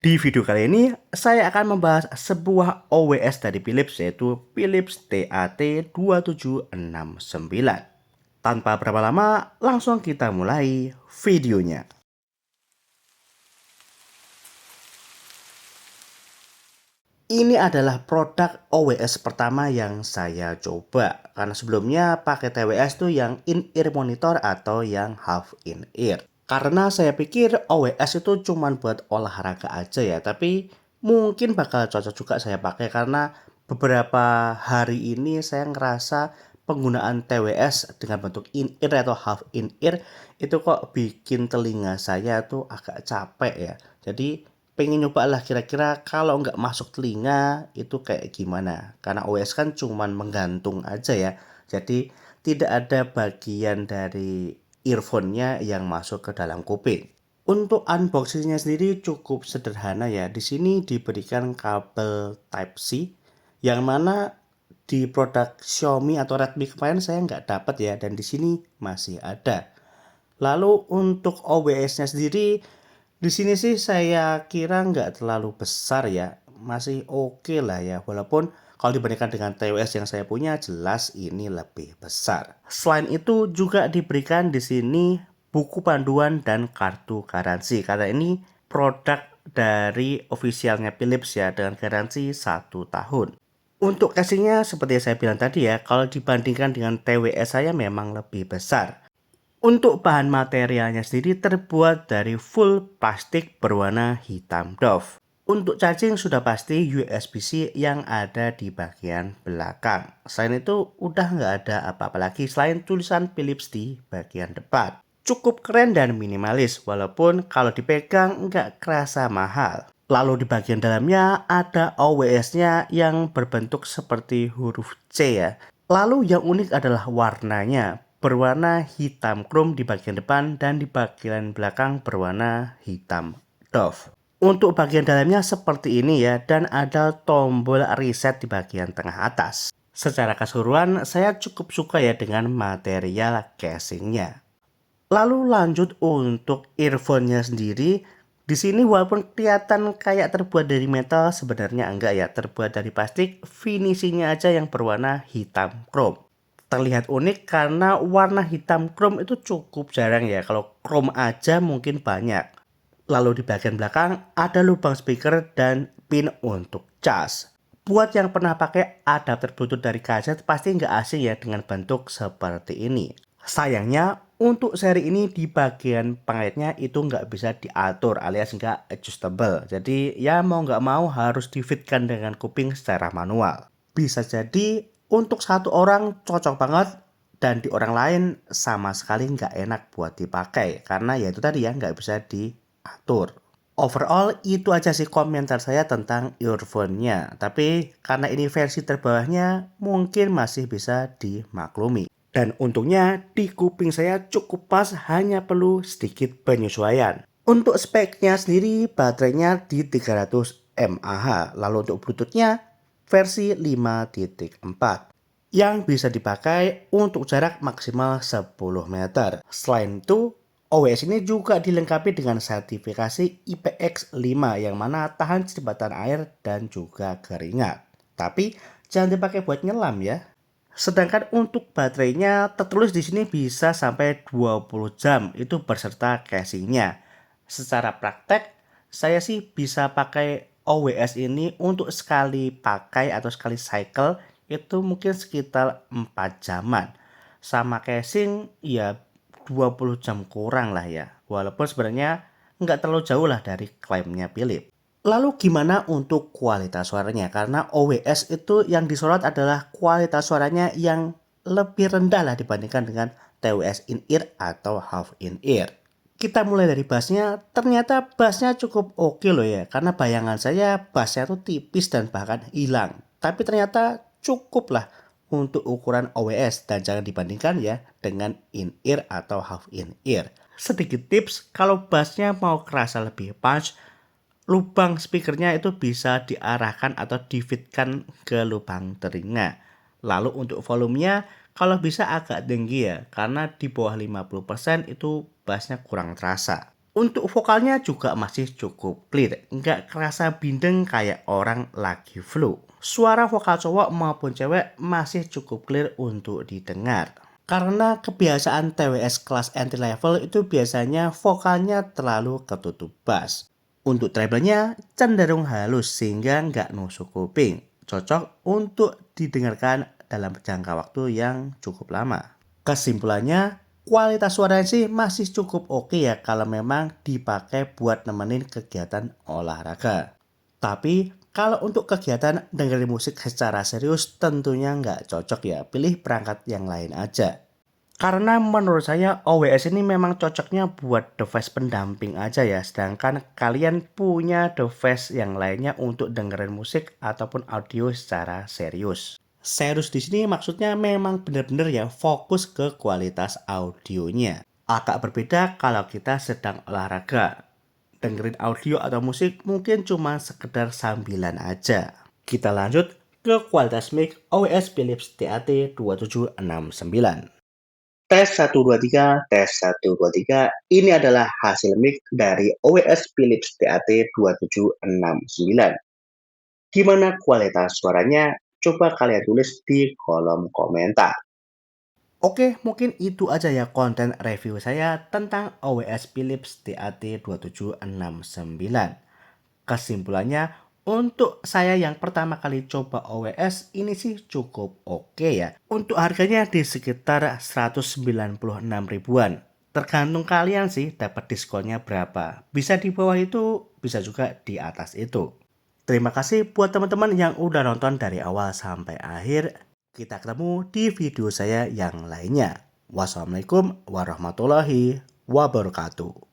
Di video kali ini, saya akan membahas sebuah OWS dari Philips yaitu Philips TAT2769. Tanpa berlama-lama, langsung kita mulai videonya. Ini adalah produk OWS pertama yang saya coba. Karena sebelumnya pakai TWS tuh yang in-ear monitor atau yang half in-ear. Karena saya pikir OWS itu cuma buat olahraga aja ya, tapi mungkin bakal cocok juga saya pakai karena beberapa hari ini saya ngerasa penggunaan TWS dengan bentuk in-ear atau half in-ear itu kok bikin telinga saya tuh agak capek ya. Jadi pengen nyoba lah kira-kira kalau nggak masuk telinga itu kayak gimana. Karena OWS kan cuman menggantung aja ya. Jadi tidak ada bagian dari earphone-nya yang masuk ke dalam kuping. Untuk unboxing-nya sendiri cukup sederhana ya. Di sini diberikan kabel Type-C yang mana di produk Xiaomi atau Redmi kemarin saya nggak dapat ya, dan di sini masih ada. Lalu untuk OBS-nya sendiri di sini sih saya kira nggak terlalu besar ya, masih oke lah ya, walaupun kalau dibandingkan dengan TWS yang saya punya jelas ini lebih besar. Selain itu juga diberikan di sini buku panduan dan kartu garansi karena ini produk dari officialnya Philips ya dengan garansi 1 tahun. Untuk casingnya seperti yang saya bilang tadi ya, kalau dibandingkan dengan TWS saya memang lebih besar. Untuk bahan materialnya sendiri terbuat dari full plastik berwarna hitam doff. Untuk charging sudah pasti USB-C yang ada di bagian belakang. Selain itu udah nggak ada apa-apa lagi selain tulisan Philips di bagian depan. Cukup keren dan minimalis walaupun kalau dipegang nggak kerasa mahal. Lalu di bagian dalamnya ada OWS-nya yang berbentuk seperti huruf C ya. Lalu yang unik adalah warnanya. Berwarna hitam krom di bagian depan dan di bagian belakang berwarna hitam doff. Untuk bagian dalamnya seperti ini ya, dan ada tombol reset di bagian tengah atas. Secara keseluruhan saya cukup suka ya dengan material casingnya. Lalu lanjut untuk earphone-nya sendiri. Di sini walaupun kelihatan kayak terbuat dari metal, sebenarnya enggak ya, terbuat dari plastik. Finishingnya aja yang berwarna hitam chrome. Terlihat unik karena warna hitam chrome itu cukup jarang ya. Kalau chrome aja mungkin banyak. Lalu di bagian belakang ada lubang speaker dan pin untuk cas. Buat yang pernah pakai adapter Bluetooth dari gadget pasti nggak asing ya dengan bentuk seperti ini. Sayangnya untuk seri ini di bagian pengaitnya itu nggak bisa diatur alias nggak adjustable. Jadi ya mau nggak mau harus difitkan dengan kuping secara manual. Bisa jadi untuk satu orang cocok banget dan di orang lain sama sekali nggak enak buat dipakai karena ya itu tadi ya nggak bisa diatur. Overall itu aja sih komentar saya tentang earphone-nya. Tapi karena ini versi terbawahnya mungkin masih bisa dimaklumi. Dan untungnya di kuping saya cukup pas, hanya perlu sedikit penyesuaian. Untuk speknya sendiri baterainya di 300 mAh. Lalu untuk Bluetooth-nya versi 5.4 yang bisa dipakai untuk jarak maksimal 10 meter. Selain itu, OWS ini juga dilengkapi dengan sertifikasi IPX5 yang mana tahan kecepatan air dan juga keringat. Tapi jangan dipakai buat nyelam ya. Sedangkan untuk baterainya tertulis di sini bisa sampai 20 jam itu beserta casingnya. Secara praktek saya sih bisa pakai OWS ini untuk sekali pakai atau sekali cycle itu mungkin sekitar 4 jaman. Sama casing ya 20 jam kurang lah ya. Walaupun sebenarnya nggak terlalu jauh lah dari klaimnya Philips. Lalu gimana untuk kualitas suaranya? Karena OWS itu yang disorot adalah kualitas suaranya yang lebih rendah lah dibandingkan dengan TWS in-ear atau half in-ear. Kita mulai dari bassnya, ternyata bassnya cukup oke loh ya. Karena bayangan saya bassnya tuh tipis dan bahkan hilang. Tapi ternyata cukup lah untuk ukuran OWS dan jangan dibandingkan ya dengan in-ear atau half in-ear. Sedikit tips, kalau bassnya mau kerasa lebih punch, lubang speakernya itu bisa diarahkan atau difitkan ke lubang telinga. Lalu untuk volumenya kalau bisa agak tinggi ya, karena di bawah 50% itu bassnya kurang terasa. Untuk vokalnya juga masih cukup clear, nggak kerasa bindeng kayak orang lagi flu. Suara vokal cowok maupun cewek masih cukup clear untuk didengar. Karena kebiasaan TWS kelas entry level itu biasanya vokalnya terlalu ketutup bass. Untuk treble-nya cenderung halus sehingga nggak nusuk kuping. Cocok untuk didengarkan dalam jangka waktu yang cukup lama. Kesimpulannya, kualitas suaranya sih masih cukup oke ya kalau memang dipakai buat nemenin kegiatan olahraga. Tapi kalau untuk kegiatan dengerin musik secara serius tentunya nggak cocok ya, pilih perangkat yang lain aja. Karena menurut saya OWS ini memang cocoknya buat device pendamping aja ya, sedangkan kalian punya device yang lainnya untuk dengerin musik ataupun audio secara serius. Serius di sini maksudnya memang benar-benar ya fokus ke kualitas audionya. Agak berbeda kalau kita sedang olahraga. Dengerin audio atau musik mungkin cuma sekedar sambilan aja. Kita lanjut ke kualitas mic OWS Philips TAT2769. Tes 123, tes 123. Ini adalah hasil mic dari OWS Philips TAT2769. Gimana kualitas suaranya? Coba kalian tulis di kolom komentar. Oke, mungkin itu aja ya konten review saya tentang OWS Philips TAT2769. Kesimpulannya, untuk saya yang pertama kali coba OWS ini sih cukup oke ya. Untuk harganya di sekitar 196 ribuan. Tergantung kalian sih dapat diskonnya berapa. Bisa di bawah itu, bisa juga di atas itu. Terima kasih buat teman-teman yang udah nonton dari awal sampai akhir. Kita ketemu di video saya yang lainnya. Wassalamualaikum warahmatullahi wabarakatuh.